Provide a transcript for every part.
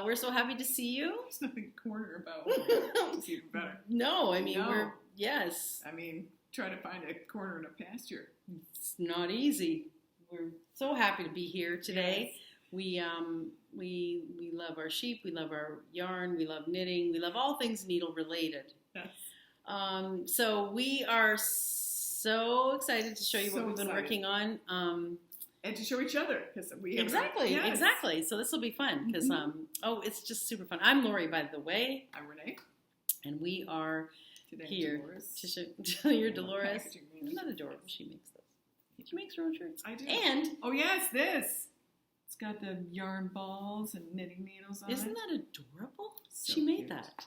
we're so happy to see you. There's nothing corner about it's even better. No, I mean, yes. I mean, try to find a corner in a pasture. It's not easy. We're so happy to be here today. Yes. We love our sheep, we love our yarn, we love knitting, we love all things needle related. Yes. So we are so excited to show you what we've been working on. And to show each other, because we have exactly. So this will be fun because it's just super fun. I'm Lori, by the way. I'm Renee, and we are today here to show your Dolores. Isn't that adorable? She makes those. She makes her own shirts. I do. And this. It's got the yarn balls and knitting needles on it. Isn't that adorable? So she made cute. that.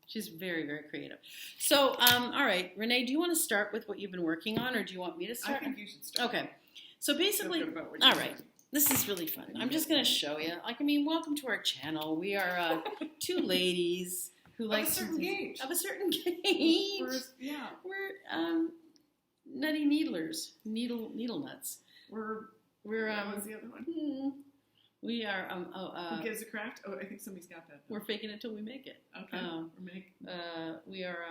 She's very, very creative. So, all right, Renee, do you want to start with what you've been working on, or do you want me to start? I think you should start. Okay. So basically, all right, this is really fun. I'm just going to show you. Welcome to our channel. We are two ladies who like of a certain gauge. We're nutty needlers, needle nuts. What was the other one? We are. Who gives a craft? Oh, I think somebody's got that. We're faking it till we make it. Okay. We are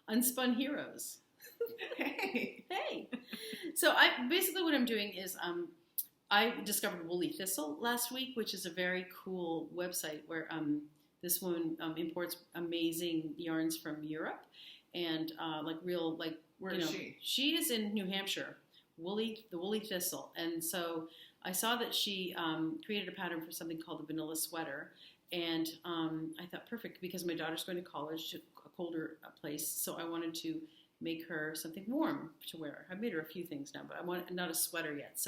unspun heroes. Hey. So basically what I'm doing is I discovered Woolly Thistle last week, which is a very cool website where this woman imports amazing yarns from Europe and Where is she? She is in New Hampshire, the Woolly Thistle, and so I saw that she created a pattern for something called the vanilla sweater, and I thought perfect because my daughter's going to college to a colder place, so I wanted to make her something warm to wear. I've made her a few things now, but I want not a sweater yet.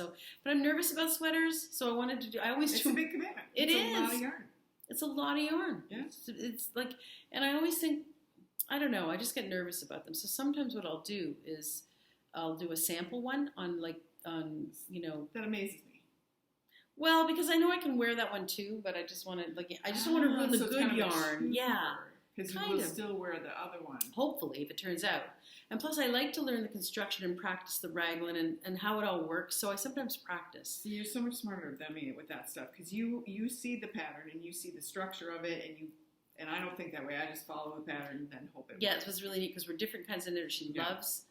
But I'm nervous about sweaters, so I wanted to do. It's a big commitment. It's a lot of yarn. It's a lot of yarn. Yeah. It's and I always think, I don't know, I just get nervous about them. So sometimes what I'll do is I'll do a sample one on. That amazes me. Well, because I know I can wear that one too, but I just want to I just don't want to ruin the good yarn. Yeah. Because you will still wear the other one. Hopefully, if it turns out. And plus, I like to learn the construction and practice the raglan and how it all works, so I sometimes practice. You're so much smarter than me with that stuff, because you see the pattern and you see the structure of it, and I don't think that way. I just follow the pattern and then hope it works. Yeah, it was really neat, because we're different kinds of knitters. She loves,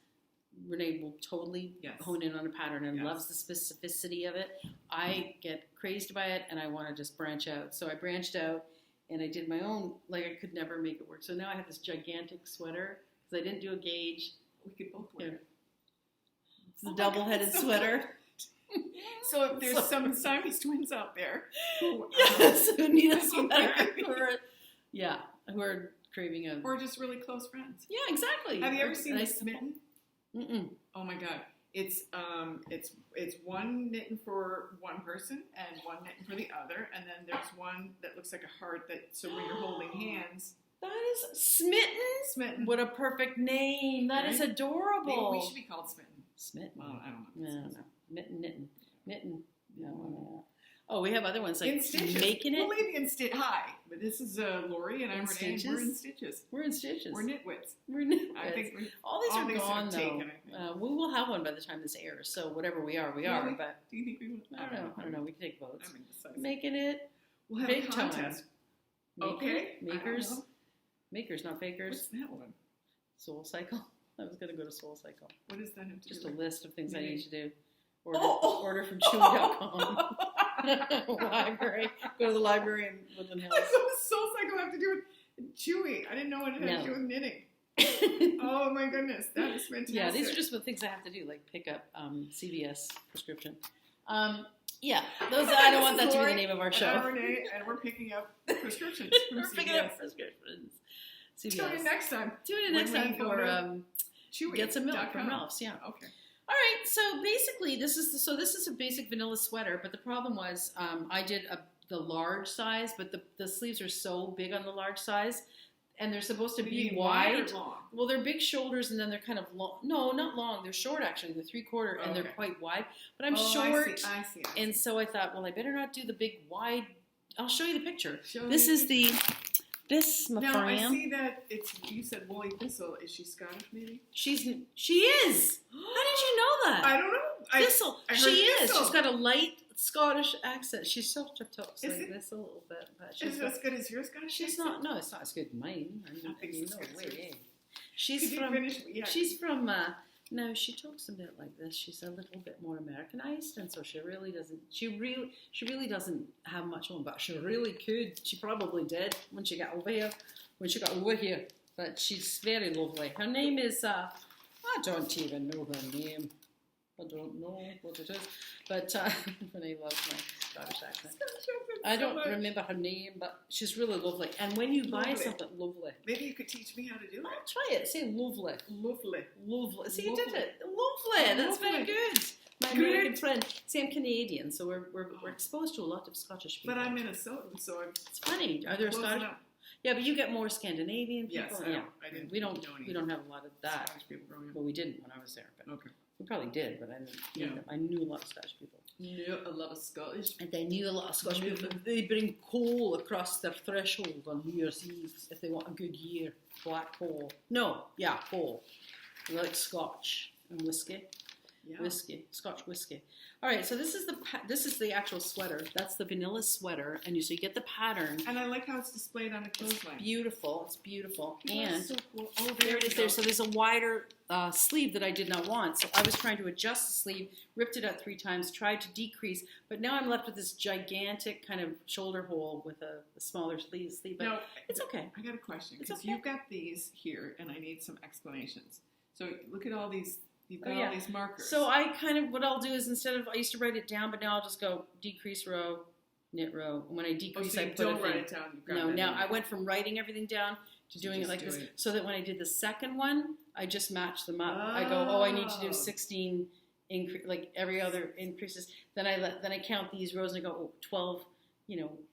Renee will totally hone in on a pattern and loves the specificity of it. I get crazed by it, and I want to just branch out. So I branched out. And I did my own, I could never make it work. So now I have this gigantic sweater, because I didn't do a gauge. We could both wear it. It's a double-headed sweater. So if there's some Siamese twins out there who need a sweater, who are craving a... Or just really close friends. Yeah, exactly. Have you ever seen Smitten? Mm-mm. Oh my God. It's one knitting for one person and one knitting for the other, and then there's one that looks like a heart so when you're holding hands. That is Smitten. What a perfect name. That is adorable. Maybe we should be called Smitten. Smitten. Well, I don't know. No. Knitting. No. Oh, we have other ones in stitches. Making it. We'll leave you in stitches. Hi, but this is Lori and I'm Renee. And we're in stitches. We're in stitches. We're nitwits. I think all these are gone though. We will have one by the time this airs. So whatever we are, we are. But do you think we will? I don't know. We can take votes. I'm indecisive. Making it. We'll have big a contest. Okay. Makers, not fakers. What's that one? Soul Cycle. I was going to go to Soul Cycle. What does that have to Just do with? a list of things I need to do. Order from Chewy.com. Library. Go to the library in Woodland Hills. What does Soul Cycle have to do with Chewy? I didn't know what it had to do with knitting. Oh my goodness, that is fantastic. Yeah, these are just the things I have to do, like pick up CVS prescription. Those. I don't want that to be the name of our show. And I'm Renee, and we're picking up prescriptions from We're CVS. picking up prescriptions. CVS. Tune in next time. Tune in next time for Chewy. Get some milk from Ralph's. Yeah. Okay. All right, so basically this is a basic vanilla sweater, but the problem was I did the large size, but the sleeves are so big on the large size, and they're supposed to be wide. Or long? Well, they're big shoulders, and then they're kind of long. No, not long. They're short actually. They're 3/4, and they're quite wide. But I'm short, I see. And so I thought, well, I better not do the big wide. I'll show you the picture. This Now I see that you said Woolly Thistle. Is she Scottish maybe? She is. How did you know that? I don't know. Thistle. She is. Thistle. She's got a light Scottish accent. She sort of talks Is like it? this a little bit, but Is it as good as your Scottish she's accent? not. No, it's not as good as mine. I think mean, it's no as good as way. yours. She's Could you from. finish? Yeah. She's from. No, she talks a bit like this. She's a little bit more Americanized, and so she really doesn't. She really doesn't have much on, but she really could. She probably did when she got over here. But she's very lovely. Her name is. I don't even know her name. I don't know what it is, but Renee loves my Scottish accent. I don't remember her name, but she's really lovely. And when you buy something, lovely. Maybe you could teach me how to do I'll it. try it. Say lovely. Lovely. Lovely. See, you Lovely. did it. Lovely. That's very Lovely. good. My Good. American friend. See, I'm Canadian, so we're exposed to a lot of Scottish people. But I'm Minnesotan, so I'm It's funny. Are there close Scottish? enough. Yeah, but you get more Scandinavian people. Yes, yeah. I didn't. We don't know any we don't have a lot of that. Scottish people growing up. Well, we didn't when I was there, but Okay. we probably did. But I didn't. Yeah. I knew a lot of Scottish people. No, a lot of Scottish. And I knew a lot of Scottish people. They bring coal across their threshold on New Year's Eve if they want a good year. Black coal. No, yeah, coal. They like Scotch and whiskey. Yeah. Whiskey, Scotch whiskey. All right, so this is the actual sweater. That's the vanilla sweater, and so you get the pattern. And I like how it's displayed on the clothesline. Beautiful. It's beautiful. Oh, And that's so cool. Oh, there it we is go. there. So there's a wider sleeve that I did not want. So I was trying to adjust the sleeve, ripped it out 3 times, tried to decrease, but now I'm left with this gigantic kind of shoulder hole with a smaller sleeve. But Now, it's okay. I got a question It's because okay. you've got these here, and I need some explanations. So look at all these. You've got Oh, yeah. all these markers. So what I'll do is I used to write it down, but now I'll just go decrease row, knit row. And when I decrease, so I you put don't a write thing. it down. You've got No, it now in I there. went from writing everything down to doing it just like do this, it. so that when I did the second one, I just matched them up. I go, I need to do Oh. 16 increase, like every other increases. Then I count these rows and I go, 12,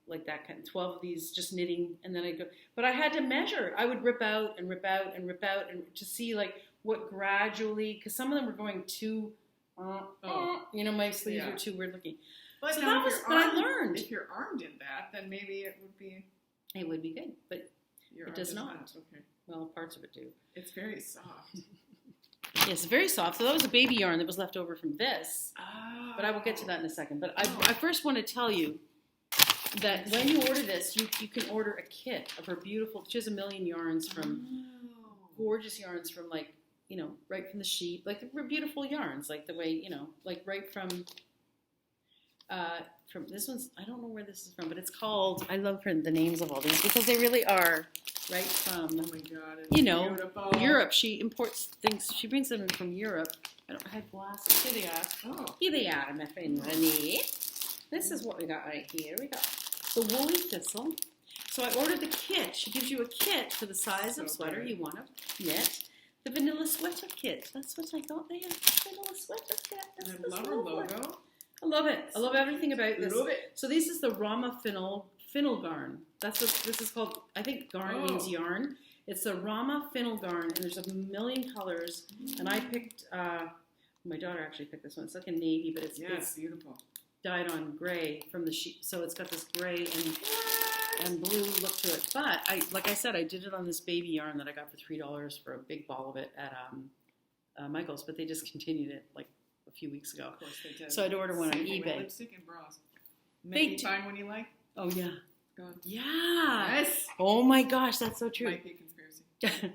like that kind of 12 of these just knitting, and then I go. But I had to measure. I would rip out and rip out and rip out and to see like what gradually, because some of them were going too, my sleeves Yeah. were too weird looking. But So now that if was, your but I arm- learned. If your arm did that, then maybe it would be. It would be good, but Your It arm does not. Okay. well, parts of it do. It's very soft. Yes, very soft. So that was a baby yarn that was left over from this. Ah. But I will get to that in a second. But I Oh. first want to tell you that when you order this, you can order a kit of her beautiful. She has a million yarns from Oh. gorgeous yarns from right from the sheep, like they're beautiful yarns, like the way like right from this one's. I don't know where this is from, but it's called. I love the names of all these because they really are right from. Oh my God. It's beautiful. Europe. She imports things. She brings them in from Europe. I don't have glasses. Here they are. Oh. Here they are, my friend Renee. This is what we got right here. We got the woolly thistle. So I ordered the kit. She gives you a kit for the size of So sweater good. you want to knit. The vanilla sweater kit. That's what I got there. Vanilla sweater kit. And That's I love her lovely. logo. I love it. I love everything about this. Love it. So this is the Rama Fennel garn. That's what this is called. I think garn means yarn. It's the Rama Fennel garn, and there's a million colors. And I picked, my daughter actually picked this one. It's like a navy, but it's Beautiful. dyed on gray from the sheep. So it's got this gray and blue look to it. But like I said, I did it on this baby yarn that I got for $3 for a big ball of it at Michael's, but they discontinued it like a few weeks ago. Of course they did. So I'd order one on Same thing with eBay. Lipstick and bras. They Make you find one you like. Oh yeah. Go on. Yeah. Yes. Oh my gosh, that's so true. Might be a conspiracy.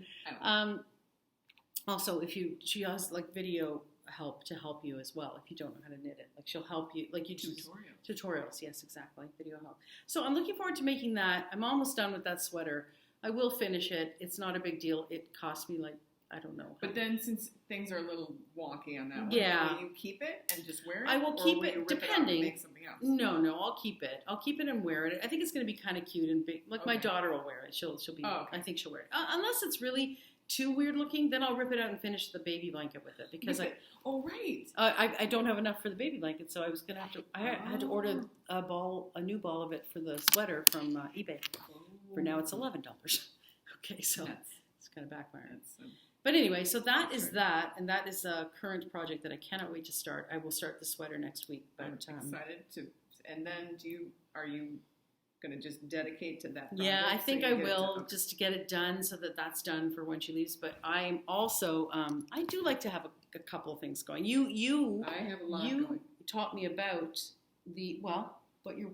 Also, she has like video help to help you as well if you don't know how to knit it. Like she'll help you, like you just tutorials. Yes, exactly. Video help. So I'm looking forward to making that. I'm almost done with that sweater. I will finish it. It's not a big deal. It cost me like I don't know. But then since things are a little wonky on that one, Yeah. will you keep it and just wear it? I will or keep will it, you rip it out and depending. make something else? No, I'll keep it. I'll keep it and wear it. I think it's going to be kind of cute and big. Like my Okay. daughter will wear it. She'll be. Oh, okay. I think she'll wear it. Unless it's really too weird looking, then I'll rip it out and finish the baby blanket with it because Oh, right. I don't have enough for the baby blanket, so I was gonna have to. I had to order a new ball of it for the sweater from eBay. For now, it's $11. Okay, so it's kind of backfiring. But anyway, so that is that, and that is a current project that I cannot wait to start. I will start the sweater next week. But I'm excited to. And then are you going to just dedicate to that project? Yeah, I think so I you get will to- just to get it done so that that's done for when she leaves. But I'm also I do like to have a couple of things going. You I have a lot you going. taught me about what you're.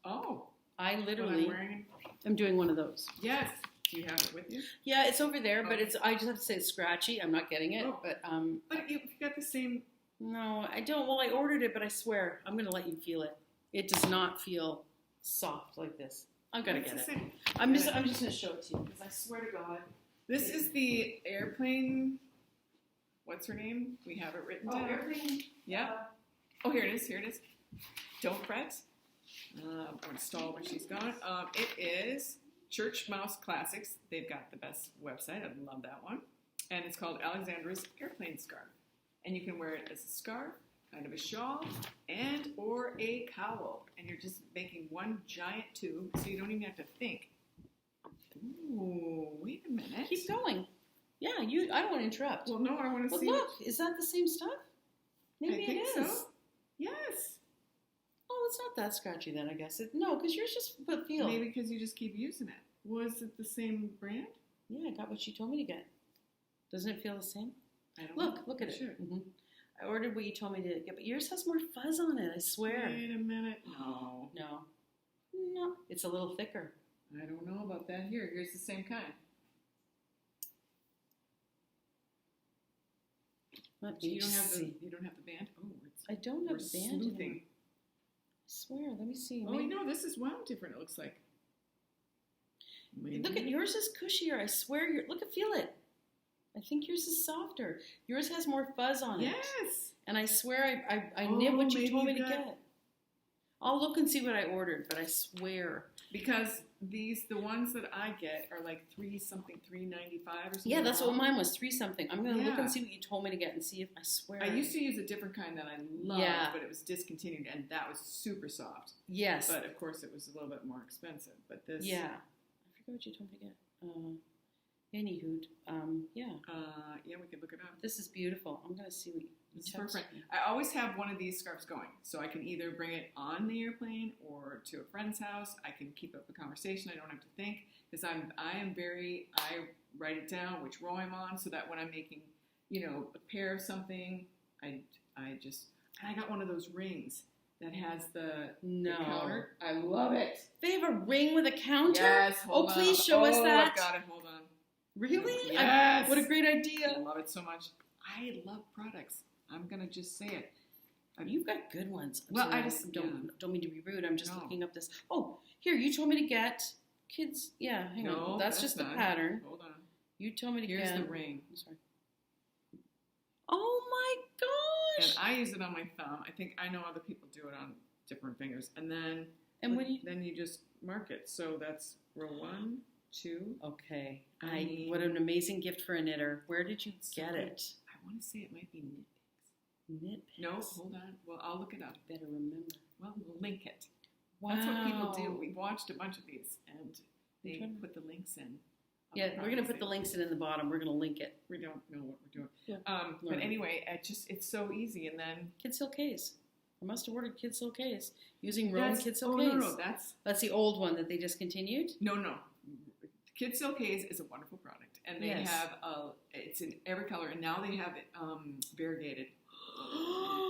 Oh, I what literally I'm wearing. am doing one of those. Yes. Do you have it with you? Yeah, it's over there, but Okay. I just have to say it's scratchy. I'm not getting it, Oh. but But you got the same. no, I don't. Well, I ordered it, but I swear I'm gonna let you feel it. It does not feel soft like this. I've got to It's get the it. same. I'm just gonna show it to you because I swear to God. This is the airplane. What's her name? We have it written down. Airplane. Yeah. Oh, here it is. Here it is. Don't fret. I'll install when she's gone. It is Church Mouse Classics. They've got the best website. I love that one. And it's called Alexandra's Airplane Scarf. And you can wear it as a scarf, kind of a shawl, and or a cowl. And you're just making one giant tube, so you don't even have to think. Ooh, wait a minute. Keep going. Yeah, I don't want to interrupt. Well, no, I want to But see. look, is that the same stuff? Maybe I think it is. so. Yes. Oh, it's not that scratchy then, I guess. No, because yours just feel. Maybe because you just keep using it. Was it the same brand? Yeah, I got what she told me to get. Doesn't it feel the same? I don't know. Look at it. Sure. Mm-hmm. I ordered what you told me to get, but yours has more fuzz on it, I swear. Wait a minute. No. No, it's a little thicker. I don't know about that. Here's the same kind. Let So me you don't have see. the band. Oh, it's I don't have we're a band. sleuthing. Anymore. I swear. Let me see. Oh, no, this is wound different. It looks like. Maybe. Look at yours is cushier. I swear. Feel it. I think yours is softer. Yours has more fuzz on it. Yes. And I swear I knit what you maybe told me to that- get. I'll look and see what I ordered, but I swear. Because the ones that I get are like $3.95 or something. Yeah, that's what mine was. 3 something. I'm gonna look Yeah. and see what you told me to get and see if I swear. I used to use a different kind that I loved, Yeah. but it was discontinued, and that was super soft. Yes. But of course, it was a little bit more expensive. But this, Yeah. I forgot what you told me to get. Anywho, yeah. Yeah, we could look it up. This is beautiful. I'm gonna see what you This is texted perfect. me. I always have one of these scarves going, so I can either bring it on the airplane or to a friend's house. I can keep up a conversation. I don't have to think because I write it down which row I'm on, so that when I'm making, a pair of something, I got one of those rings that has the counter. I love it. They have a ring with a counter? Yes. Hold on. Please show us that. I've got it. Hold on. Really? Yes. What a great I idea. love it so much. I love products. I'm gonna just say it. You've got good ones. I'm Well, sorry, I just- don't mean to be rude. I'm just No. looking up this. Oh, here, you told me to get kids. Yeah, hang No, on. That's just the not. pattern. Hold on. You told me to Here's get. the ring. I'm sorry. Oh my gosh. And I use it on my thumb. I think I know other people do it on different fingers. And then then you just mark it. So that's row 1, 2. Okay. I mean- What an amazing gift for a knitter. Where did you get it? I want to say it might be Knit Picks. Knit. No, hold on. Well, I'll look it up. Better remember. Well, we'll link it. Wow. That's what people do. We watched a bunch of these, and they trying to- put the links in. Yeah, we're gonna put the links in the bottom. We're gonna link it. We don't know what we're doing. Yeah. But Learn. anyway, it's so easy. And then Kid Silk Case. I must have ordered Kid Silk Case using Rowan Kid Silk oh Case. no, That's the old one that they discontinued. no. Kid Silk Haze is a wonderful product, and they Yes. have it's in every color, and now they have it variegated.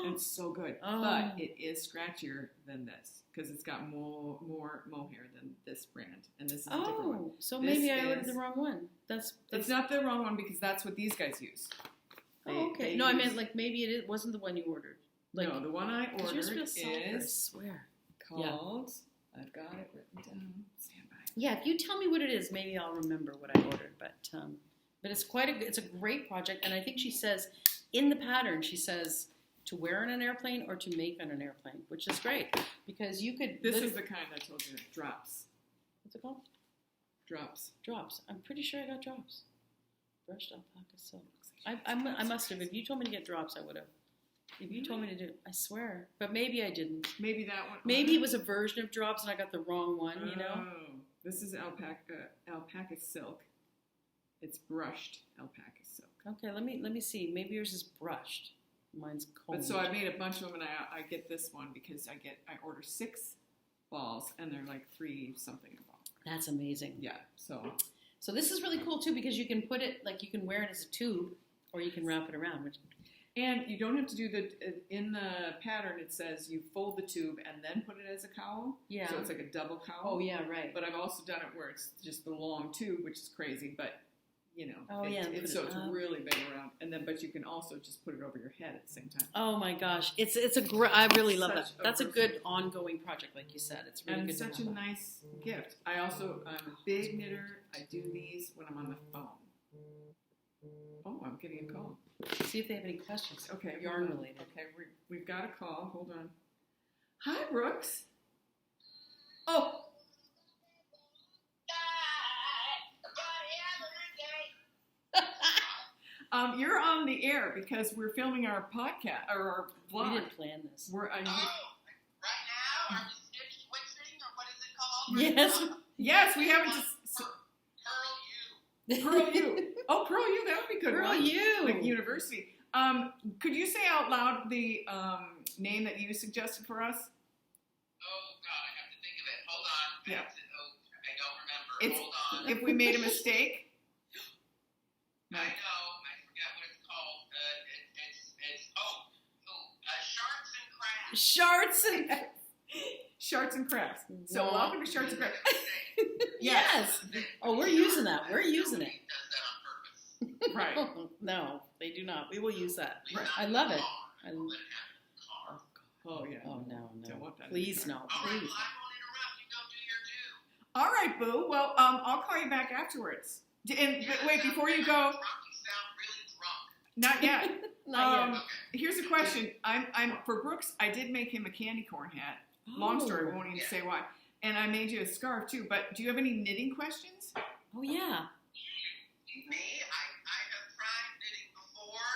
And it's so good, Oh. but it is scratchier than this because it's got more mohair than this brand, and this is a different one. Oh, so This maybe I ordered is- the wrong one. That's It's not the wrong one because that's what these guys use. Oh, okay. They No, I use- meant like maybe it wasn't the one you ordered. Like, no, the one I 'cause ordered yours feels softer, I is swear. called. I've got it written down. Stand by. Yeah, if you tell me what it is, maybe I'll remember what I ordered. But it's it's a great project, and I think she says in the pattern she says to wear on an airplane or to make on an airplane, which is great because you could. This is the kind I told you. Drops. What's it called? Drops. Drops. I'm pretty sure I got drops. Brushed alpaca silk. I must have. If you told me to get drops, I would have. If you told me to do it, I swear. But maybe I didn't. Maybe that one. Maybe it was a version of drops and I got the wrong one, you know? Oh, this is alpaca silk. It's brushed alpaca silk. Okay, let me see. Maybe yours is brushed. Mine's combed. But so I made a bunch of them, and I get this one because I order 6 balls, and they're like 3 something a ball. That's amazing. Yeah. So this is really cool too because you can put it you can wear it as a tube or you can wrap it around. Which And you don't have to do in the pattern it says you fold the tube and then put it as a cowl. Yeah. So it's like a double cowl. Oh, yeah, right. But I've also done it where it's just the long tube, which is crazy, but it's really big around. And then, but you can also just put it over your head at the same time. Oh my gosh, I really love that. That's a good ongoing project, like you said. It's really and good. Such a nice gift. I'm a big knitter. I do these when I'm on the phone. Oh, I'm getting a call. See if they have any questions. Okay, yarn related. Okay, we've got a call. Hold on. Hi, Brooks. Oh. You're on the air because we're filming our podcast or our vlog. We didn't plan this. We're right now? Are we stitch switching or what is it called? Yes, we haven't just. Pearl you. Pearl you. Oh, Pearl you. That would be good. Pearl you. Like university. Could you say out loud the name that you suggested for us? Oh, God, I have to think of it. Hold on. Yeah. I don't remember. Hold on. If we made a mistake. I know. I forgot what it's called. It's Sharts and Crafts. Sharts and Crafts. So Wow. welcome to Sharts and Crafts. Yes. Oh, we're using that. We're using it. Does that on purpose. Right. No, they do not. We will use that. Right. I love it. Oh, yeah. Oh, no. Don't want that. Please, no. All right, Please. well, I won't interrupt. You go do your do. All right, Boo. Well, I'll call you back afterwards. And wait, before you go, You sound really drunk. not yet. Not yet. Okay. Here's a question. I'm for Brooks. I did make him a candy corn hat. Long story. I won't even say why. And I made you a scarf too. But do you have any knitting questions? Oh, yeah. Me? I have tried knitting before.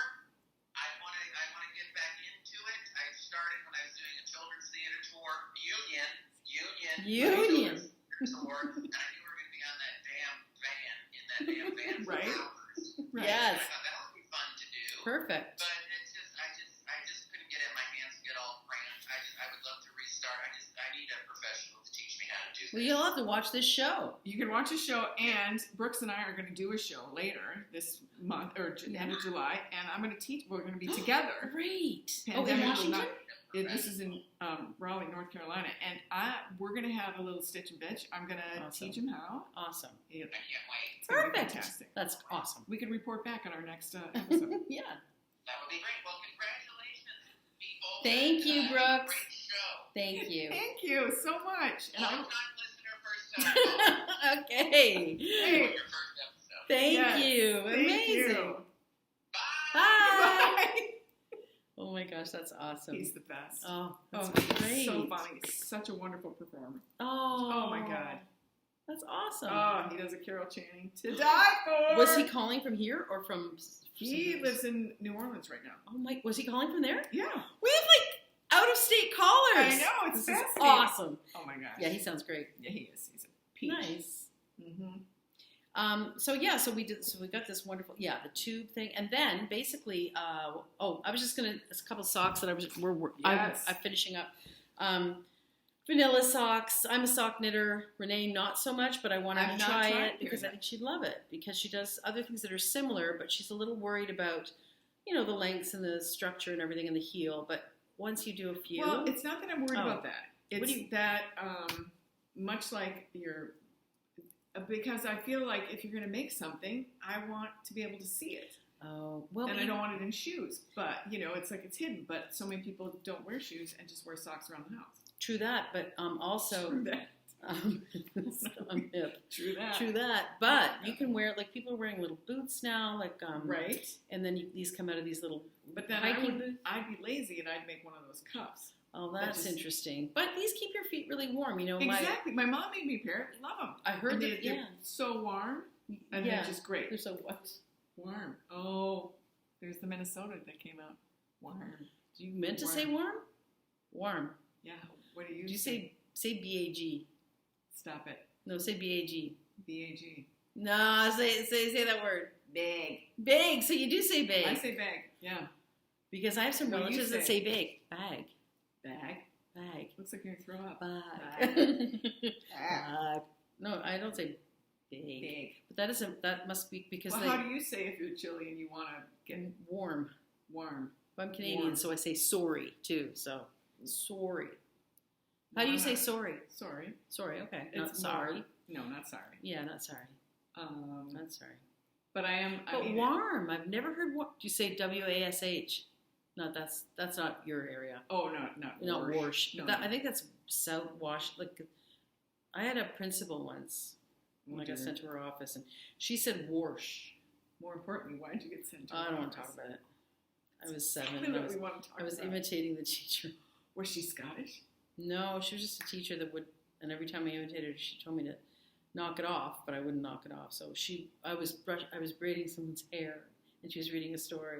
I want to get back into it. I started when I was doing a children's theater tour. Union. Tour. And I knew we were going to be on that damn van, in that damn van for Right. hours. Right. Yes. I thought that would be fun to do. Perfect. But it's just, I just couldn't get it in my hands to get all cramped. I would love to restart. I need a professional to teach me how to do this. Well, you'll have to watch this show. You can watch a show, and Brooks and I are going to do a show later this month or end of July, and I'm going to teach. We're going to be together. Great. Pandemic Oh, in will Washington? This is in Raleigh, North Carolina, and we're going to have a little stitch and bitch. I'm going to Awesome. teach him how. Awesome. Yeah, I can't wait. it's gonna be Perfect. fantastic. That's awesome. We can report back on our next episode. Yeah. That would be great. Well, congratulations, people. Thank you, Have a Brooks. Great show. Thank you. Thank you so much. And Long time listener, first time. Okay. Hey. Your first episode. Thank Yes, you. thank Amazing. you. Bye. Bye. Bye. Oh my gosh, that's awesome. He's the best. Oh, Oh, that's he's great. so funny. He's such a wonderful performer. Oh my God. That's awesome. Oh, he does a Carol Channing to die for. Was he calling from here or from? He lives in New Orleans right now. Oh my! Was he calling from there? Yeah. We have like out of state callers. I know, it's this is fascinating. awesome. Oh my gosh. Yeah, he sounds great. Yeah, he is. He's a peach. Nice. Mm-hmm. So we got this wonderful, the tube thing, and then basically, I was just gonna, a couple socks that I'm finishing up. Vanilla socks. I'm a sock knitter. Renee, not so much, but I wanted I've to not try tried it because I think she'd love it because she does other things that are similar, but she's a little worried about, the lengths and the structure and everything in the heel. But once you do a few, Well, it's not that I'm worried about that. What It's do you- that much like because I feel like if you're going to make something, I want to be able to see it. oh well, And I don't want it in shoes. But, it's like it's hidden. But so many people don't wear shoes and just wear socks around the house. True that, but also True that. I'm hip. True that. True that, but you can wear people are wearing little boots now, Right. and then these come out of these little But then hiking boots. I'd be lazy and I'd make one of those cuffs. Oh, that's just- interesting. But these keep your feet really warm. Exactly. My mom made me a pair. Love them. I heard And that. they're so warm and Yeah. they're just great. They're so what? Warm. Oh, there's the Minnesota that came out. Warm. You meant to say warm? Warm. Yeah. What do you? Did you say BAG? Stop it. No, say BAG. BAG. No, say that word. Bag. Big. So you do say big. I say bag. Yeah. Because I have some What do you relatives that say? say big. Bag. Bag. Bag. Looks like you're gonna throw up. Bag. Bag. No, I don't say big. Bag. But that must be because Well, how do you say if you're chilly and you want to get warm. warm? I'm Canadian, Warm. so I say sorry too. So sorry. How do you say sorry? Sorry. Sorry. Okay. It's Not sorry. more- No, not sorry. Yeah, not sorry. Not sorry. But I am. I But mean, warm. I've never heard. Do you say WASH? No, that's not your area. Oh no, not Warsh. No, That, no. I think that's South Wash. Like, I had a principal once. When I got sent to her office, and she said Warsh. More importantly, why did you get sent to? I her don't want to office? talk about it. I was 7. Something And that we want to talk I was about. imitating the teacher. Was she Scottish? No, she was just a teacher that would, and every time I imitated her, she told me to knock it off, but I wouldn't knock it off. So I was braiding someone's hair, and she was reading a story,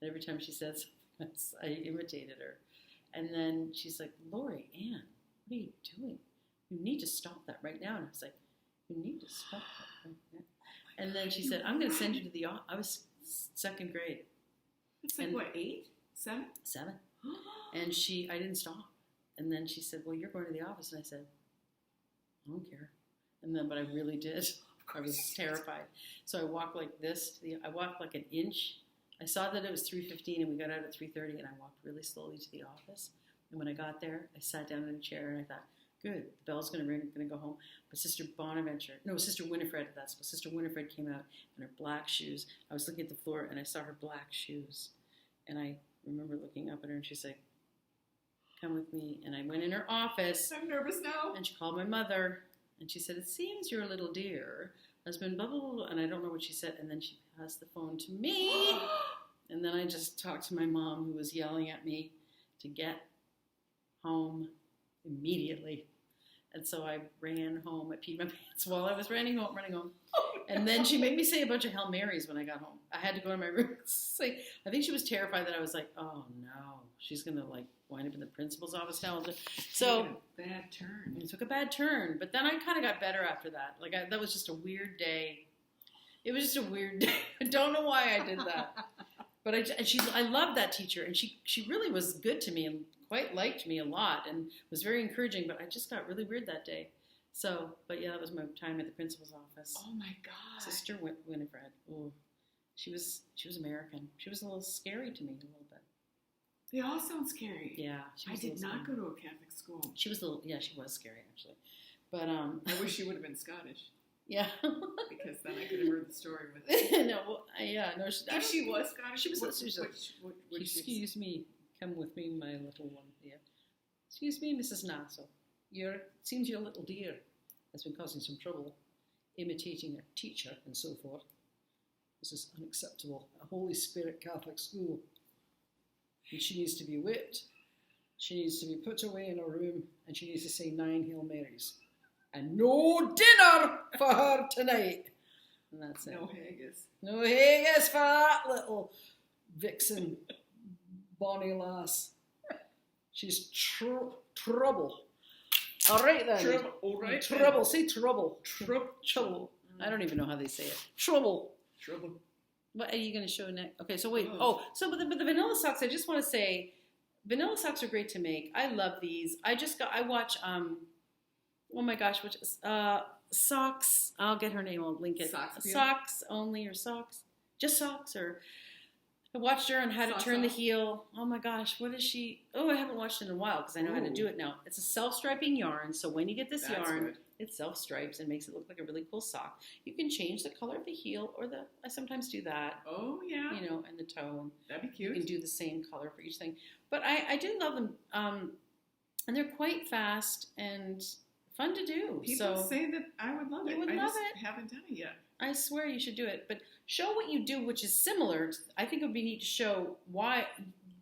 and every time she said something, I imitated her. And then she's like, Lori Ann, what are you doing? You need to stop that right now. And I was like, you need to stop that right now. And then she said, I'm going to send you to the office. I was 2nd grade. It's like, And- what, 8? 7? 7. And I didn't stop. And then she said, well, you're going to the office. And I said, I don't care. And then, but I really did. I was terrified. So I walked like this. I walked like an inch. I saw that it was 3:15 and we got out at 3:30 and I walked really slowly to the office. And when I got there, I sat down in a chair and I thought, good, the bell's going to ring, I'm going to go home. But Sister Winifred, Sister Winifred came out in her black shoes. I was looking at the floor and I saw her black shoes. And I remember looking up at her and she's like, come with me. And I went in her office I'm nervous now. and she called my mother and she said, it seems you're a little dear. Husband, blah, blah, blah, blah. And I don't know what she said. And then she passed the phone to me. And then I just talked to my mom who was yelling at me to get home immediately. And so I ran home. I peed my pants while I was running home. And then she made me say a bunch of Hail Marys when I got home. I had to go to my room. I think she was terrified that I was like, oh no, she's going to like wind up in the principal's office now. So Took a bad turn. it took a bad turn. But then I kind of got better after that. Like that was just a weird day. It was just a weird day. I don't know why I did that. But I loved that teacher. And she really was good to me and quite liked me a lot and was very encouraging. But I just got really weird that day. So, but yeah, that was my time at the principal's office. Oh my God. Sister Winifred. Ooh, she was American. She was a little scary to me a little bit. They all sound scary. Yeah, she I was a did little not scary. go to a Catholic school. She was she was scary actually. But I wish she would have been Scottish yeah. because then I could have heard the story with her. No, yeah, no. If she was Scottish, She was. which Excuse me, come with me, my little one here. Excuse me, Mrs. Nassau. Seems your little dear has been causing some trouble, imitating a teacher and so forth. This is unacceptable. A Holy Spirit Catholic school. And she needs to be whipped. She needs to be put away in a room, and she needs to say 9 Hail Marys. And no dinner for her tonight. And that's it. no haggis. No haggis for that little vixen, bonny lass. She's trouble. All right then. Trouble. All right. Trouble. Say trouble. Trouble. I don't even know how they say it. Trouble. Trouble. What are you going to show next? Okay, so wait. Oh, so but the vanilla socks. I just want to say, vanilla socks are great to make. I love these. I watch. Oh my gosh, which is Socks. I'll get her name. I'll link it. Socks. Socks only or socks? Just socks or. I watched her on how to Socks turn the off. heel. Oh my gosh, what is she? Oh, I haven't watched it in a while because I know how to do it now. It's a self-striping yarn, so when you get this That's yarn, good. it self-stripes and makes it look like a really cool sock. You can change the color of the heel or I sometimes do that, Oh yeah. you know, and the toe, and That'd be you cute. can do the same color for each thing. But I do love them, and they're quite fast and fun to do. People so say that I would love You it. would I love just it. haven't done it yet. I swear you should do it, but show what you do, which is similar. I think it would be neat to show why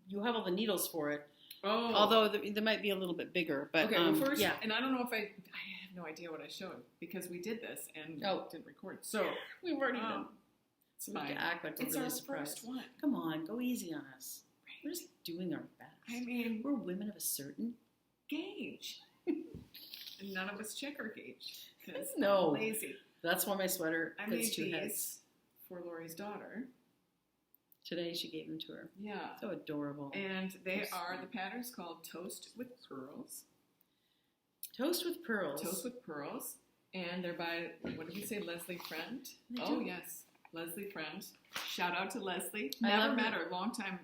you have all the needles for it. Oh. Although they might be a little bit bigger, but Okay, well first, yeah, and I don't know if I have no idea what I showed because we did this and didn't record. So we've already done. it's We fine. can act like we're It's really our surprised. first one. Come on, go easy on us. We're just doing our best. I mean, We're women of a certain. gauge. And none of us check our gauge because No. I'm lazy. That's why my sweater I fits made 2 these heads. for Lori's daughter. Today she gave them to her. Yeah. So adorable. And they are, the pattern's called Toast with Pearls. Toast with pearls. Toast with Pearls. And they're by, what did we say, Leslie Friend? They Oh, do. yes. Leslie Friend. Shout out to Leslie. I Never love met her. her. Long time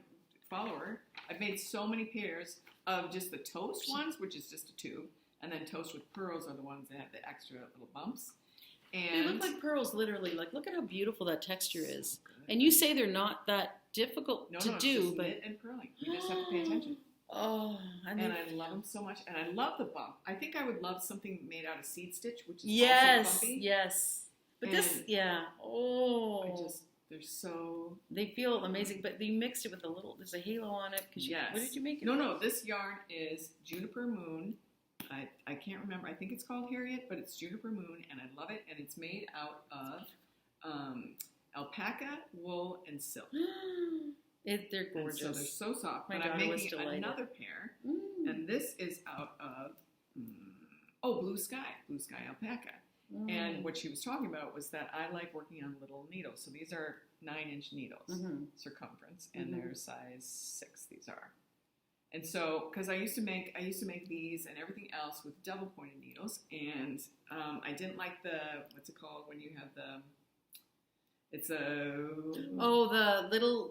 follower. I've made so many pairs of just the toast ones, which is just a tube, and then toast with pearls are the ones that have the extra little bumps. They And look like pearls, literally. Like, look at how beautiful that texture is. And you say they're not that difficult to it's do, just but knit and purling. You just have to pay attention. Oh, And I love them so much, and I love the bump. I think I would love something made out of seed stitch, which is also bumpy. Yes. But And this, yeah. Oh, they're so. they feel amazing. But they mixed it with a little. There's a halo on it. Yes. What did you make it? No. This yarn is Juniper Moon. I can't remember. I think it's called Harriet, but it's Juniper Moon, and I love it. And it's made out of alpaca, wool, and silk. They're gorgeous. And so they're so soft. My But I'm daughter was making delighted. another pair, and this is out of blue sky alpaca. And what she was talking about was that I like working on little needles. So these are 9-inch needles, circumference, and they're size 6. These are, and so because I used to make these and everything else with double pointed needles, and I didn't like the what's it called when you have the. It's a the little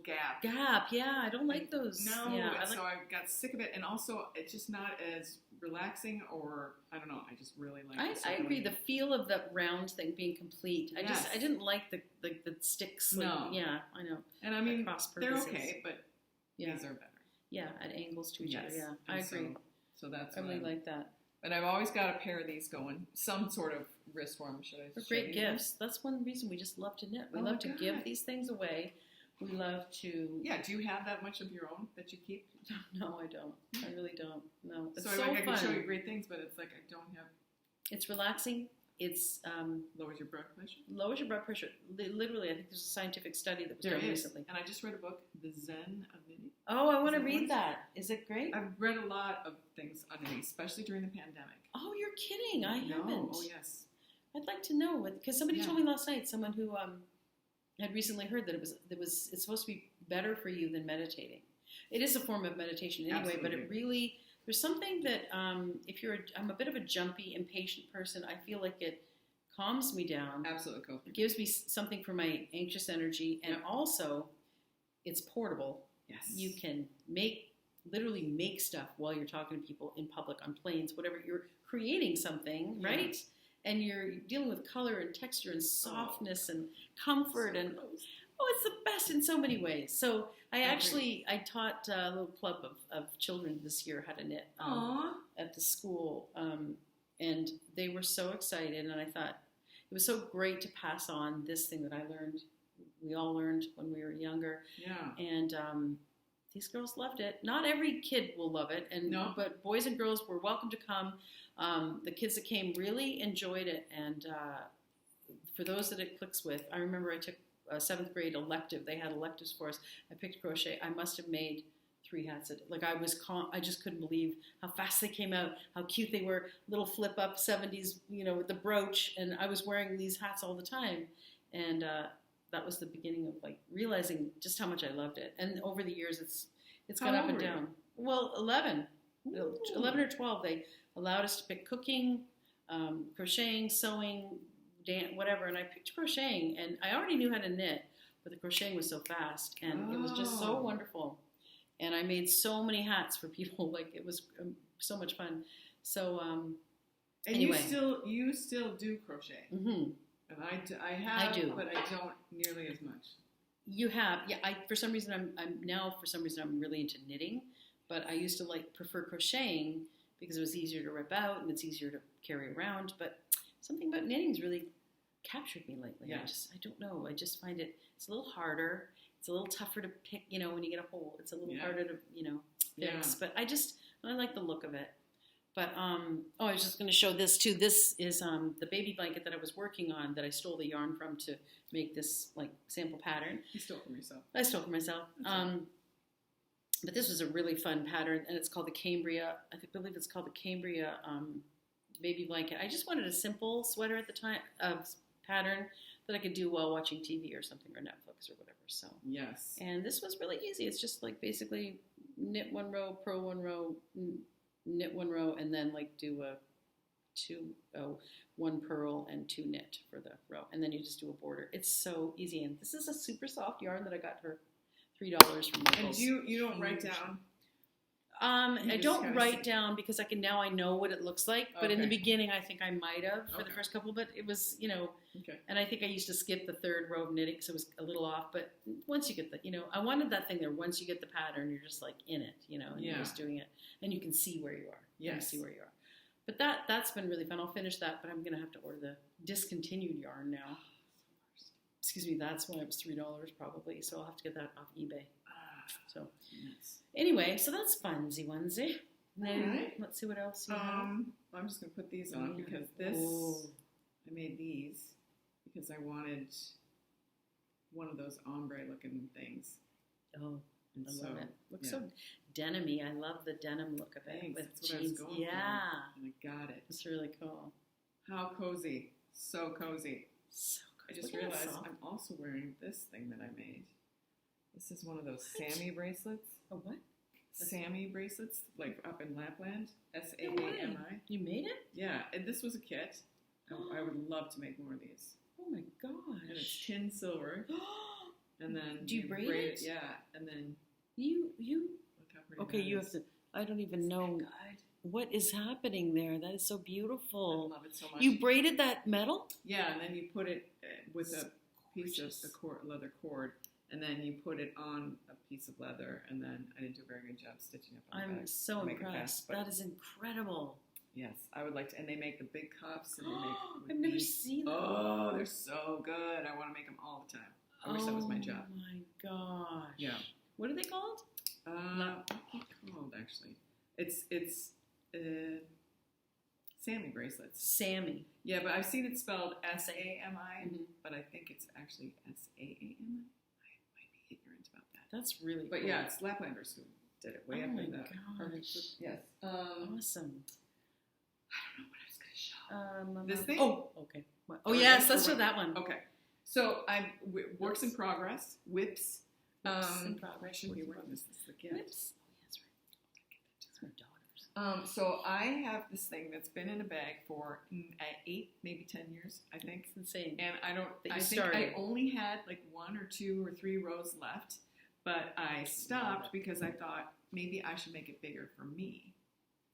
gap. Yeah, I don't like those. No, yeah, so I got sick of it, and also it's just not as relaxing, or I don't know. I just really like. I agree. The feel of the round thing being complete. I didn't like the sticks. Like, no. Yeah, I know. And I mean, they're purposes. okay, but these are better. Yeah, at angles to each other. Yeah, and I agree. So that's. I really like that. But I've always got a pair of these going. Some sort of wristworm, should I say? They're great gifts. That's one reason we just love to knit. We love to give these things away. We love to... Yeah, do you have that much of your own that you keep? No, I don't. I really don't. No. It's so I fun. can show you great things, but it's like I don't have... It's relaxing. It's... lowers your blood pressure? Lowers your blood pressure. Literally, I think there's a scientific study that was done recently. And I just read a book, The Zen of Knitting. Oh, I want to read that. Is it great? I've read a lot of things on knitting, especially during the pandemic. Oh, you're kidding. I haven't. Oh, yes. I'd like to know, because somebody told me last night, someone who had recently heard that it's supposed to be better for you than meditating. It is a form of meditation anyway, Absolutely. but it really, there's something that I'm a bit of a jumpy, impatient person. I feel like it calms me down. Absolutely. It gives me something for my anxious energy, and also it's portable. Yes. You can literally make stuff while you're talking to people in public, on planes, whatever. You're creating something, right? And you're dealing with color and texture and softness and comfort, and it's the best in so many ways. So I taught a little club of children this year how to knit at the school, and they were so excited, and I thought it was so great to pass on this thing that I learned. We all learned when we were younger. Yeah. And these girls loved it. Not every kid will love it, but boys and girls were welcome to come. The kids that came really enjoyed it, and for those that it clicks with, I remember I took a 7th grade elective. They had electives for us. I picked crochet. I must have made 3 hats. Like I just couldn't believe how fast they came out, how cute they were. Little flip up 70s, with the brooch, and I was wearing these hats all the time, and that was the beginning of like realizing just how much I loved it. And over the years, it's gone up and down. Well, 11 or 12, they allowed us to pick cooking, crocheting, sewing, whatever. And I picked crocheting, and I already knew how to knit, but the crocheting was so fast, and it was just so wonderful. And I made so many hats for people. Like, it was so much fun. So, and anyway. you still do crochet. Mm-hmm. And I do, but I don't nearly as much. You have, yeah. For some reason, I'm really into knitting, but I used to prefer crocheting because it was easier to rip out and it's easier to carry around. But something about knitting's really captured me lately. Yeah. I don't know. I just find it's a little harder. It's a little tougher to pick. When you get a hole, it's a little harder to fix. Yeah. But I like the look of it. But, I was just going to show this, too. This is the baby blanket that I was working on that I stole the yarn from to make this, sample pattern. You stole from yourself. I stole from myself. But this was a really fun pattern, and it's called the Cambrie. I believe it's called the Cambrie baby blanket. I just wanted a simple sweater at the time, pattern that I could do while watching TV or something, or Netflix or whatever. So yes. And this was really easy. It's just, basically knit 1 row, purl 1 row, knit 1 row, and then do a 1 purl and 2 knit for the row, and then you just do a border. It's so easy, and this is a super soft yarn that I got for $3 from And Michael's. you don't write down. I just don't kinda write see. down because I know what it looks like. But in the Okay. beginning, I think I might have for the Okay. first couple. But it was, Okay. and I think I used to skip the third row of knitting because it was a little off. But once you get I wanted that thing there. Once you get the pattern, you're just like in it, and you're Yeah. just doing it, and you can see where you are. You can Yes. see where you are. But that's been really fun. I'll finish that, but I'm gonna have to order the discontinued yarn now. Excuse me, that's why it was $3 probably. So I'll have to get that off eBay. So Yes. anyway, so that's funsy onesie. Then Alright. let's see what else you have. I'm just gonna put these on Yeah. because this Oh. I made these because I wanted one of those ombre looking things. Oh, And I so, love it. Looks yeah. so denim-y. I love the denim look of it Thanks, with that's what I was jeans. going for. Yeah, And I got it. it's really cool. How cozy. So cozy. So I cool. just Look at that realized soft. I'm also wearing this thing that I made. This is one of those Sami bracelets. Oh, what? Sami bracelets, like up in Lapland. No Saami. You made it? Yeah, and this was a kit. I would love to make more of these. Oh my And it's gosh. tin silver. And then Do you braid it? Yeah, and then you. look how pretty Okay, that you is. have to. I don't even know God, what is happening there. That is so I beautiful. love it so much. You braided that metal? Yeah, and then you put it with a piece of Gorgeous. the leather cord, and then you put it on a piece of leather, and then I didn't do a very good job stitching up on the I'm back. so to make it impressed. fast, but That is incredible. yes, I would like to. And they make the big cups, and they make. with I've never beads. seen that. Oh, they're so good. I want to make them all the time. I wish that was my job. Oh my gosh. Yeah. What are they called? What are they called actually? It's Sami bracelets. Sammy. Yeah, but I've seen it spelled Sami, Mhm. but I think it's actually Saami. I might be ignorant about that. That's really But cool. yeah, it's Laplanders who did it way Oh up my in the gosh. Yes. Awesome. I don't know what I was going to show. This thing? Oh, okay. What? Oh, Or yes, this let's or show that one. Okay. So works in progress. Whips. Whips in progress. I shouldn't be Works in wearing this. This is the gift. Whips. Oh, yeah, that's right. That's my daughter's. So I have this thing that's been in a bag for 8, maybe 10 years, I think. It's insane. And I you think started. I only had like 1 or 2 or 3 rows left, but I stopped because I thought maybe I should make it bigger for me.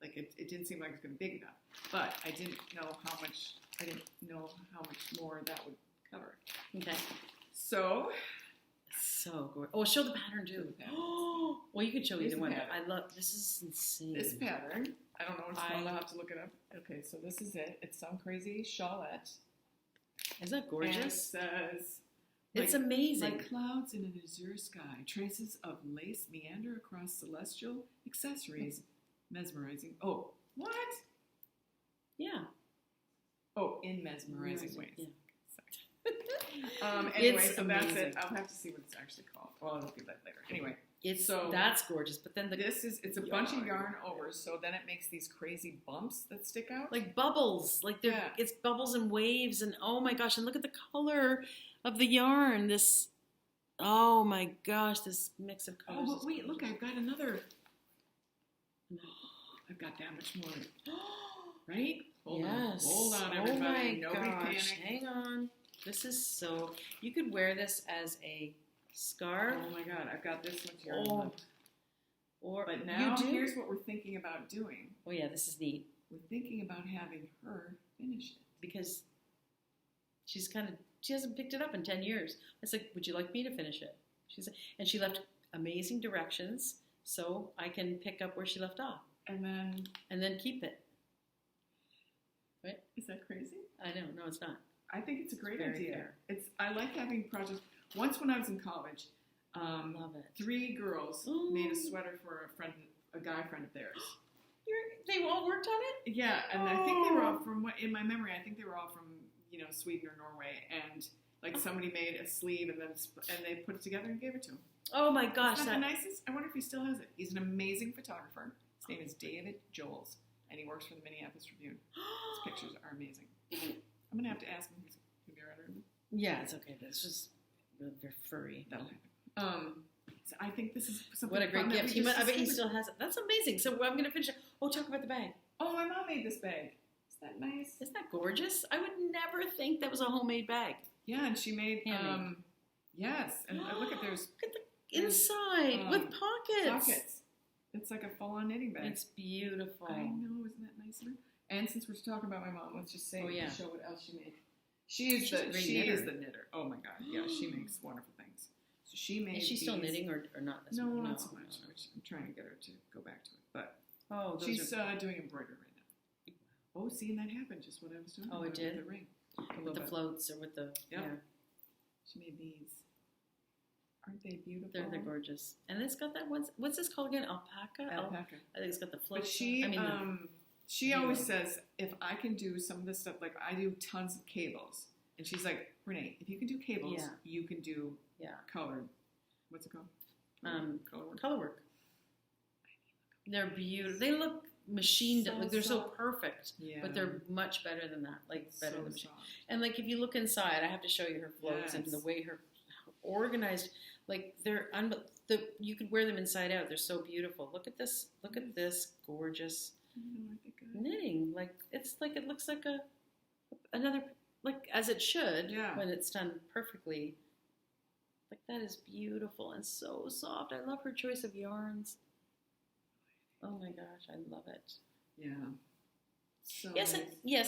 Like it didn't seem like it was going to be big enough, but I didn't know how much more that would cover. Okay. So So gorgeous. Oh, show the pattern too. Show the pattern. Oh, well, you can show Here's either the one. pattern. I love this. Is insane. this pattern, I don't know what it's I- called. I'll have to look it up. Okay, so this is it. It's some crazy shawlette. Is that And it gorgeous? says, It's like- amazing. Like clouds in an azure sky, traces of lace meander across celestial accessories, mesmerizing. Oh, what? Yeah. Oh, in mesmerizing ways. Yeah. Anyway, It's so that's amazing. it. I'll have to see what it's actually called. Well, I'll do that later. Anyway, So that's gorgeous. But then it's a bunch of yarn. yarn over, so then it makes these crazy bumps that stick out. like bubbles, like they're Yeah. it's bubbles and waves, and oh my gosh, and look at the color of the yarn. This, oh my gosh, this mix of colors. Oh, but is wait, look, gorgeous. I've got another. I've got that much more. Right? Yes. Hold on, Oh everybody. my Nobody gosh. panic. Hang on. This is so. You could wear this as a scarf. Oh my god, I've got this much yarn Oh. left. Or But now you do. here's what we're thinking about doing. Oh yeah, this is neat We're thinking about having her finish it. because she hasn't picked it up in 10 years. I said, would you like me to finish it? And she left amazing directions so I can pick up where she left off And then, keep it. Right? is that crazy? I know. No, it's not. I think it's a great Very idea. fair. I like having projects. Once when I was in college, Love it. 3 girls Ooh. made a sweater for a guy friend of theirs. They all worked on it? Yeah, and I think they were all from in my memory. I think they were all from Sweden or Norway, and like somebody made a sleeve and they put it together and gave it to him. Oh my gosh. Isn't that the nicest? I wonder if he still has it. He's an amazing photographer. His name is David Joels, and he works for the Minneapolis Tribune. His pictures are amazing. I'm gonna have to ask him. He's gonna be around. Yeah, it's okay. It's just they're furry. That'll happen. So I think this is something. What a great fun that gift. we just I bet he discovered. still has it. That's amazing. So I'm going to finish it. Oh, talk about the bag. Oh, my mom made this bag. Is that nice? Isn't that gorgeous? I would never think that was a homemade bag. Yeah, and she made. Handmade. Yes, and look at there's. Look at inside with pockets. Pockets. It's like a full-on knitting bag. It's beautiful. I know, isn't that nicer? And since we're talking about my mom, let's just say, show what else she made. She is the knitter. Oh my God, yeah, she makes wonderful things. So she made. Is she still knitting or not? No, not so much. I'm trying to get her to go back to it, but she's doing embroidery right now. Oh, see, and that happened just what I was doing. Oh, it did. With the ring, with the floats or with the yeah. She made these. Aren't they beautiful? They're gorgeous. And it's got that what's this called again? Alpaca. Alpaca. I think it's got the floats. But she always says, if I can do some of this stuff, like I do tons of cables. And she's like, Renee, if you can do cables, you can do colored. What's it called? Color work. They're beautiful. They look machined. Like they're so perfect. Yeah. But they're much better than that. Like better than machine. And like if you look inside, I have to show you her floats and the way her organized. Like they're you could wear them inside out. They're so beautiful. Look at this. Look at this gorgeous knitting. Like it's like it looks like another like as it should when it's done perfectly. Like that is beautiful and so soft. I love her choice of yarns. Oh my gosh, I love it. Yeah. So yes,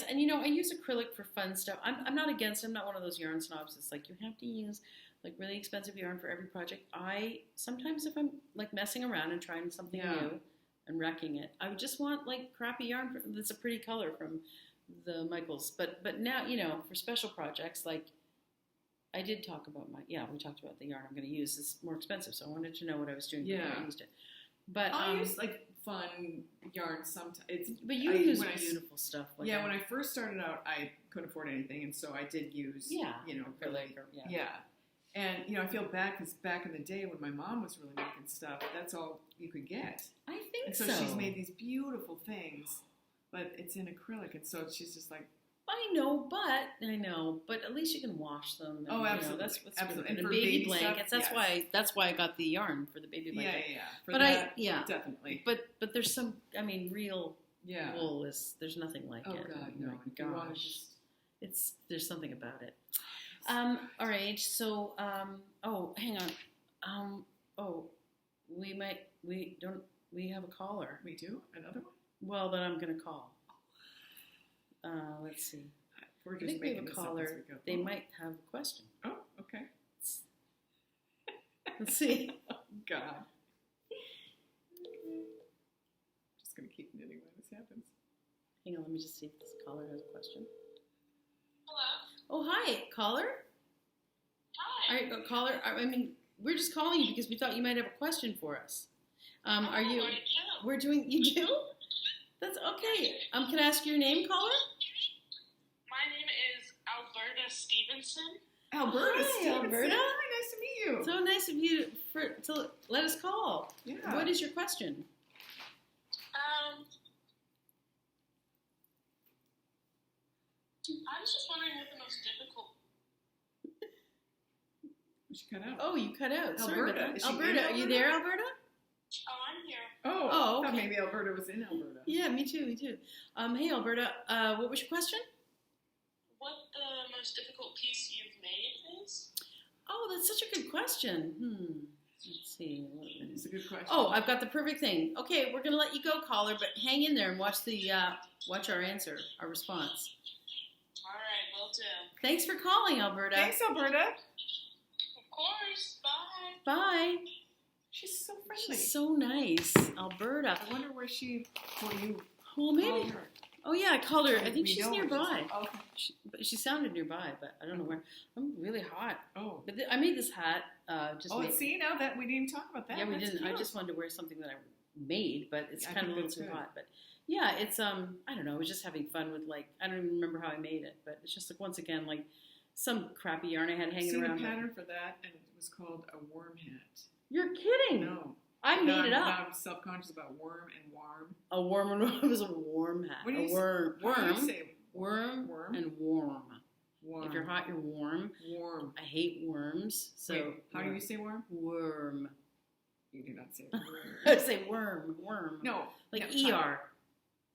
and you know I use acrylic for fun stuff. I'm not against. I'm not one of those yarn snobs. It's like you have to use like really expensive yarn for every project. I sometimes if I'm like messing around and trying something new and wrecking it, I would just want like crappy yarn that's a pretty color from the Michaels. But now for special projects like I did talk about we talked about the yarn I'm going to use is more expensive, so I wanted to know what I was doing before I used it. But I use like fun yarn sometimes. But you use beautiful stuff. Like when I first started out, I couldn't afford anything, and so I did use acrylic. And I feel bad because back in the day when my mom was really making stuff, that's all you could get. I think so. So she's made these beautiful things, but it's in acrylic, and so she's just like. I know, but at least you can wash them. And, absolutely. That's what's absolutely. And baby blankets. Stuff, that's why I got the yarn for the baby blanket. Definitely. But there's some. I mean, real wool is. There's nothing like it. Oh God, no. My gosh, there's something about it. All right. So hang on. We have a caller. We do another one. Well, then I'm gonna call. Let's see. We're I just think we have a caller. They might have a question. Oh, okay. Let's see. Oh, God. Just going to keep knitting when this happens. Hang on, let me just see if this caller has a question. Hello. Oh, hi, caller. Hi. All right, caller. I mean, we're just calling you because we thought you might have a question for us. Are you? I do. We're doing. You do? That's okay. Can I ask your name, caller? My name is Alberta Stevenson. Alberta Stevenson. Alberta. Hi, nice to meet you. So nice of you to let us call. Yeah. What is your question? I was just wondering what the most difficult. She cut out. Oh, you cut out. Sorry Alberta. about that. Alberta, are you there, Alberta? Oh, I'm here. Oh, okay. I thought maybe Alberta was in Alberta. Yeah, me too. Hey, Alberta. What was your question? What the most difficult piece you've made is? Oh, that's such a good question. Let's see. It's a good question. Oh, I've got the perfect thing. Okay, we're gonna let you go, caller, but hang in there and watch our answer, our response. All right, will do. Thanks for calling, Alberta. Thanks, Alberta. Of course. Bye. Bye. She's so friendly. She's so nice, Alberta. I wonder where you Well, maybe. called her. Oh yeah, I called her. I think We she's know where nearby. Okay. She sounded nearby, but I don't know where. I'm really hot. Oh. But I made this hat. See, now that we didn't talk about that. Yeah, we That's didn't. cute. I just wanted to wear something that I made, but it's I kind of a think little that's too good. hot. But yeah, it's I don't know. I was just having fun with I don't even remember how I made it, but it's just once again some crappy yarn I had hanging seen around. a pattern for that, and it was called a worm hat. You're kidding? No. I made it up. Now I'm self-conscious about worm and warm. A worm and it was a worm hat. What do you worm. How do you say Worm and warm. warm? If you're hot, you're warm. Warm. I hate worms. So wait, how do you say worm? Worm. You do not say worm. I say worm. No. Like no, ER.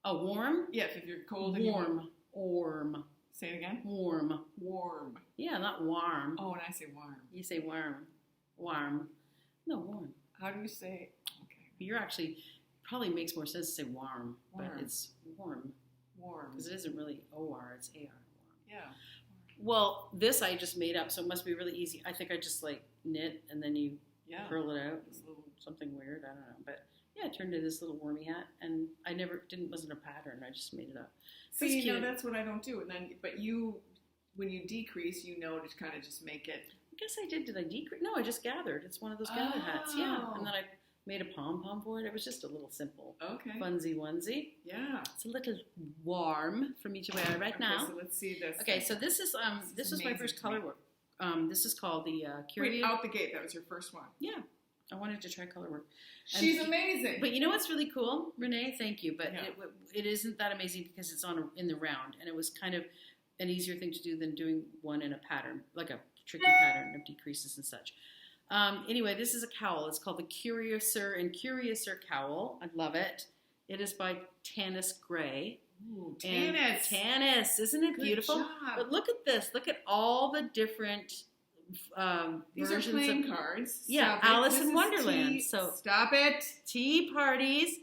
A warm? Yeah, if you're cold. Warm. Orm. Say it again. Warm. Warm. Yeah, not warm. Oh, and I say warm. You say warm. Warm. No, warm. How do you say? Okay. You're actually, probably makes more sense to say warm, but Warm. it's warm. Warm. Because it isn't really O-R, it's A-R. Warm. Yeah. Well, this I just made up, so it must be really easy. I think I just like knit and then you Yeah. curl it out. This little. Something weird, I don't know. But yeah, it turned into this little wormy hat, and wasn't a pattern, I just made it up. See, It's cute. that's what I don't do. And then, but when you decrease, to kind of just make it. I guess I did. Did I decrease? No, I just gathered. It's one of those gather hats, yeah. Oh. And then I made a pom-pom for it. It was just a little simple Okay. funsy onesie. Yeah. It's a little warm for me to wear right now. So let's see this. Okay, so this is this was my amazing first to color me. work. This is called the Wait, Curio. out the gate, that was your first one. Yeah, I wanted to try color work. She's amazing. But you know what's really cool, Renee? Thank you. But Yeah. it isn't that amazing because it's in the round, and it was kind of an easier thing to do than doing one in a pattern, like a tricky pattern of decreases and such. Anyway, this is a cowl. It's called the Curiouser and Curiouser Cowl. I love it. It is by Tanis Gray. Ooh, And Tanis. Tanis, isn't it Good beautiful? job. But look at this. Look at all the different These are versions playing of cards. Yeah, Stop it. Alice This in is Wonderland. tea. So stop it. tea parties.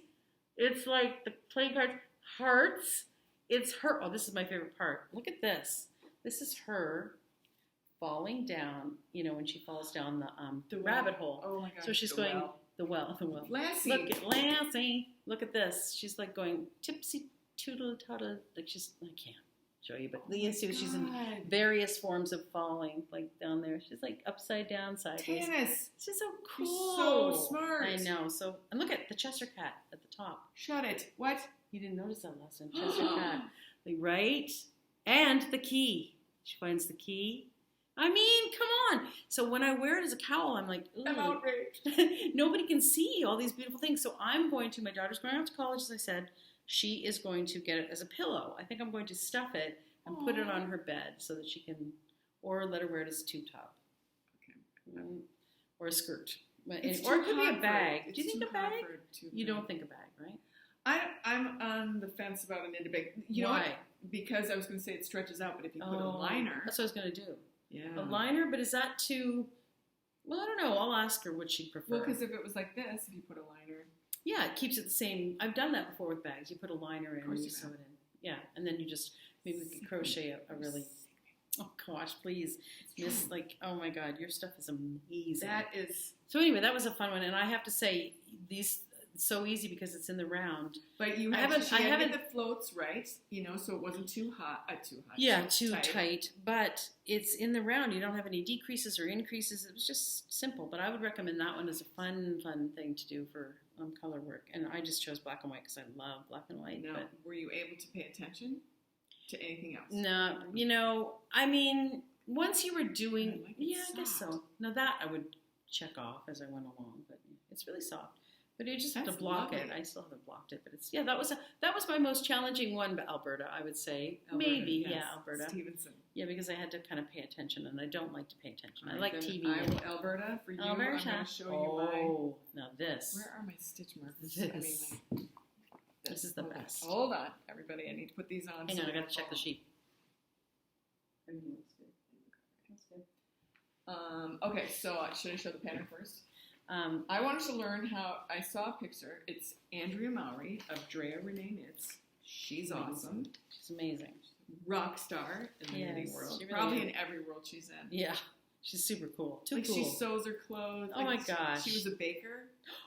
It's like the playing cards. Hearts. It's her. Oh, this is my favorite part. Look at this. This is her falling down. You know, when she falls down the well. rabbit hole. Oh my god. So she's the going well. the well. Lassie. Look at Lassie. Look at this. She's like going tipsy toodle toddle. Like I can't show you, but you see she's in God. various forms of falling, like down there. She's like upside down, sideways. Tanis. She's so You're cool. so smart. I know. So, and look at the Chester cat at the top. Shut it. What? You didn't notice that lesson. Chester cat. Like, right? And the key. She finds the key. I mean, come on. So when I wear it as a cowl, I'm like, ooh. I'm outraged. Nobody can see all these beautiful things. So my daughter's going off to college, as I said. She is going to get it as a pillow. I think I'm going to stuff it and put it on her bed so that she can, or let her wear it as a tube top. Okay. Or a skirt. Or It's it too could be hot a for bag. it. Do you It's think too a bag? hot for a tube You top. don't think a bag, right? I'm on the fence about a knitted bag. You know Why? what? Because I was going to say it stretches out, but if you put a liner. That's what I was going to do. Yeah. A liner, but is that too... Well, I don't know. I'll ask her what she'd prefer. Well, because if it was like this, if you put a liner. Yeah, it keeps it the same. I've done that before with bags. You put a liner in course and you you sew have. it in. Yeah, and then you just, maybe we could crochet a really... Oh, gosh, please. Miss, like, oh my God, your stuff is amazing. That is. So anyway, that was a fun one. And I have to say, these... so easy because it's in the round. But you I haven't. haven't- I haven't- the floats right, so it wasn't too hot. Yeah, too tight. But it's in the round. You don't have any decreases or increases. It was just simple. But I would recommend that one as a fun thing to do for color work. And I just chose black and white because I love black and white. Now, But were you able to pay attention to anything else? no, I mean, once you were doing, I like it I guess soft. so. Now that I would check off as I went along, but it's really soft. But you just have That's to block lovely. it. I still haven't blocked it, but it's that was my most challenging one. But Alberta, I would say Alberta, maybe yes. Alberta. Stevenson. Yeah, because I had to kind of pay attention, and I don't like to pay attention. I All like right, then TV. Alberta, for you, Alberta. I'm going to show you my. Oh, now this. Where are my stitch markers? This. Like, This is the hold on. best. Hold on, everybody. I need to put these on. Hang so on, I they got to check the don't sheet. fall. Okay, so should I show the pattern first? I wanted to learn how. I saw a picture. It's Andrea Mowry of Drea Renee Knits. She's awesome. She's amazing. Rock star in the knitting Yes, world. she really Probably is. in every world she's in. Yeah, she's super cool. Too Like cool. she sews her clothes. Oh my gosh. She was a baker.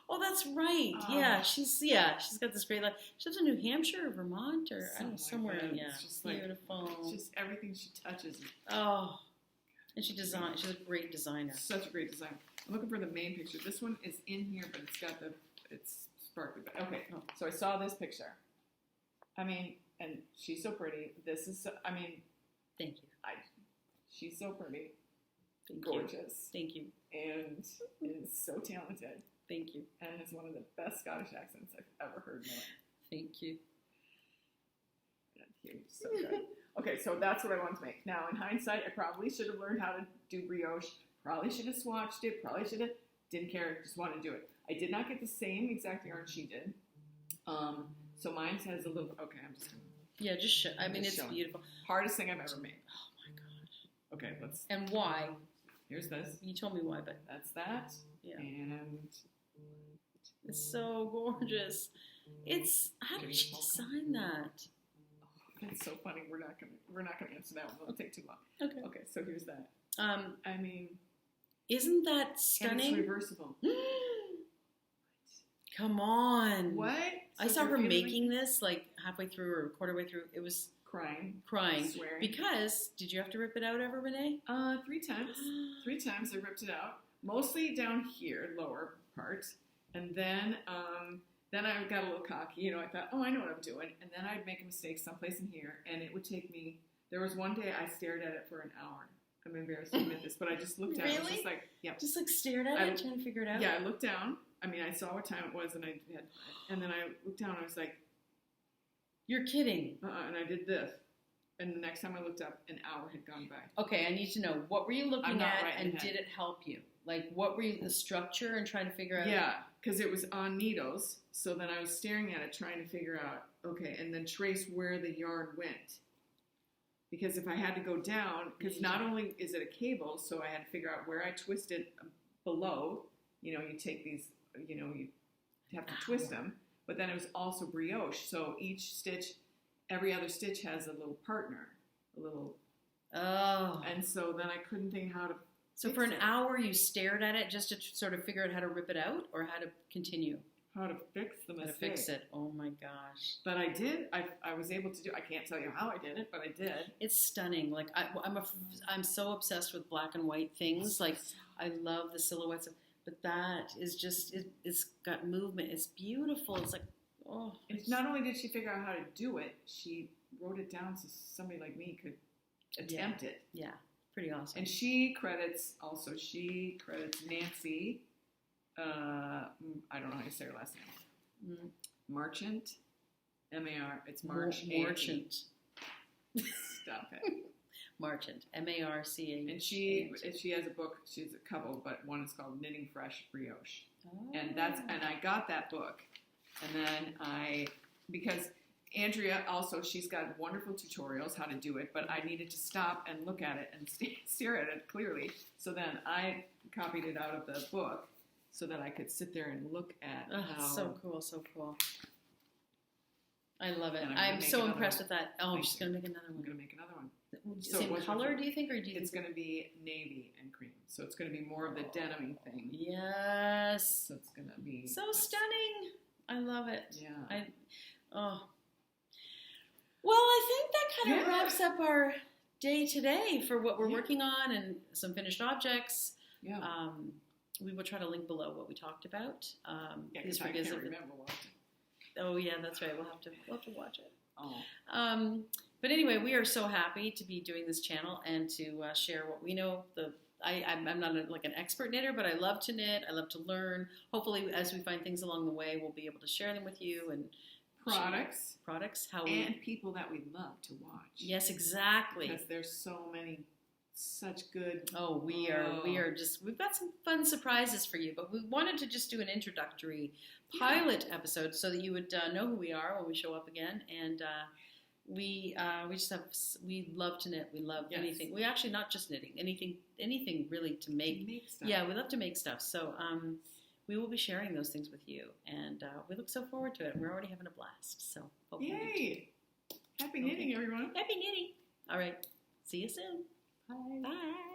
Oh, that's right. Oh. Yeah, she's got this great life. She lives in New Hampshire or Vermont or I don't know, somewhere. good. Yeah, It's just like- beautiful. It's just everything she touches. Oh, and she's a great designer. Such a great design. I'm looking for the main picture. This one is in here, but it's sparkly. But okay, so I saw this picture. I mean, and she's so pretty. This is, Thank you. she's so pretty, Thank you. gorgeous, Thank you. and is so talented, Thank you. and has one of the best Scottish accents I've ever heard in my life. Thank you. You're so good. Okay, so that's what I wanted to make. Now, in hindsight, I probably should have learned how to do brioche. Probably should have swatched it. Probably should have. Didn't care. Just wanted to do it. I did not get the same exact yarn she did. So mine has a little. Okay, I'm just. Yeah, just show. I mean, Just it's show. beautiful. Hardest thing I've ever made. Oh my gosh. Okay, let's. And why? Here's this. You told me why, but That's that. yeah. And It's so gorgeous. How did she design that? it's so funny. We're not gonna answer that one. It'll take too long. Okay. Okay, so here's that. I mean, Isn't that and it's stunning? reversible. Come on. What? I So saw you're her feeling making this like halfway through or a quarter way through. It was crying. Swearing. Because, did you have to rip it out ever, Renee? 3 times. 3 times I ripped it out. Mostly down here, lower part. And then I got a little cocky. I thought, oh, I know what I'm doing. And then I'd make a mistake someplace in here, and it would take me. There was one day I stared at it for an hour. I'm embarrassed to admit this, but I just looked at it. I was just like, yep. Just like stared at it, trying to figure it out? Yeah, I looked down. I mean, I saw what time it was, and then I looked down, and I was like, You're kidding. and I did this. And the next time I looked up, an hour had gone by. Okay, I need to know, what were you looking at, and ahead. did it help you? Like, what were you, the structure and trying to figure out? Yeah, because it was on needles, so then I was staring at it, trying to figure out, okay, and then trace where the yarn went. Because if I had to go down, because not only is it a cable, so I had to figure out where I twisted below. You take these, you have to twist them. But then it was also brioche, so each stitch, every other stitch has a little partner, Oh. and so then I couldn't think how to. So for an hour you stared at it just to sort of figure out how to rip it out or how to continue? How to fix the How mistake. to fix it. Oh my gosh. But I did. I was able to do. I can't tell you how I did it, but I did. It's stunning. Like I'm so obsessed with black and white things. Like I love the silhouettes, but that is just it's got movement. It's beautiful. It's like It's not only did she figure out how to do it, she wrote it down so somebody like me could attempt it. Yeah, pretty awesome. And she credits Nancy. I don't know how you say her last name. Marchant. M-A-R. It's March. Marchant. Stop it. Marchant. M-A-R-C-A. And she has a book. She has a couple, but one is called Knitting Fresh Brioche. And I got that book. And then because Andrea also, she's got wonderful tutorials how to do it, but I needed to stop and look at it and stare at it clearly. So then I copied it out of the book so that I could sit there and look at how. So cool, so cool. I love it. And I'm so impressed one. with that. Oh, Thank she's you. going to make another I'm one. going to make another one. So same color, do you think, or do you It's think going to be navy and cream. So it's going to be more of the deniming thing. Yes. So it's going to be So stunning. I love it. Yeah. Well, I think that kind of Yeah. wraps up our day today for what we're working on and some finished objects. Yeah. We will try to link below what we talked about. Because I can't remember what. Oh yeah, that's right. We'll have to watch it. Oh. But anyway, we are so happy to be doing this channel and to share what we know. I'm not like an expert knitter, but I love to knit. I love to learn. Hopefully, as we find things along the way, we'll be able to share them with you and products. And people that we love to watch. Yes, exactly. Because there's so many, such good. Oh, we've got some fun surprises for you. But we wanted to just do an introductory pilot episode so that you would know who we are when we show up again. And we love to knit. We love anything. We actually not just knitting, anything really to make stuff. Yeah, we love to make stuff. So we will be sharing those things with you, and we look so forward to it. We're already having a blast. So yay! Happy knitting, everyone. Happy knitting. All right. See you soon. Bye. Bye.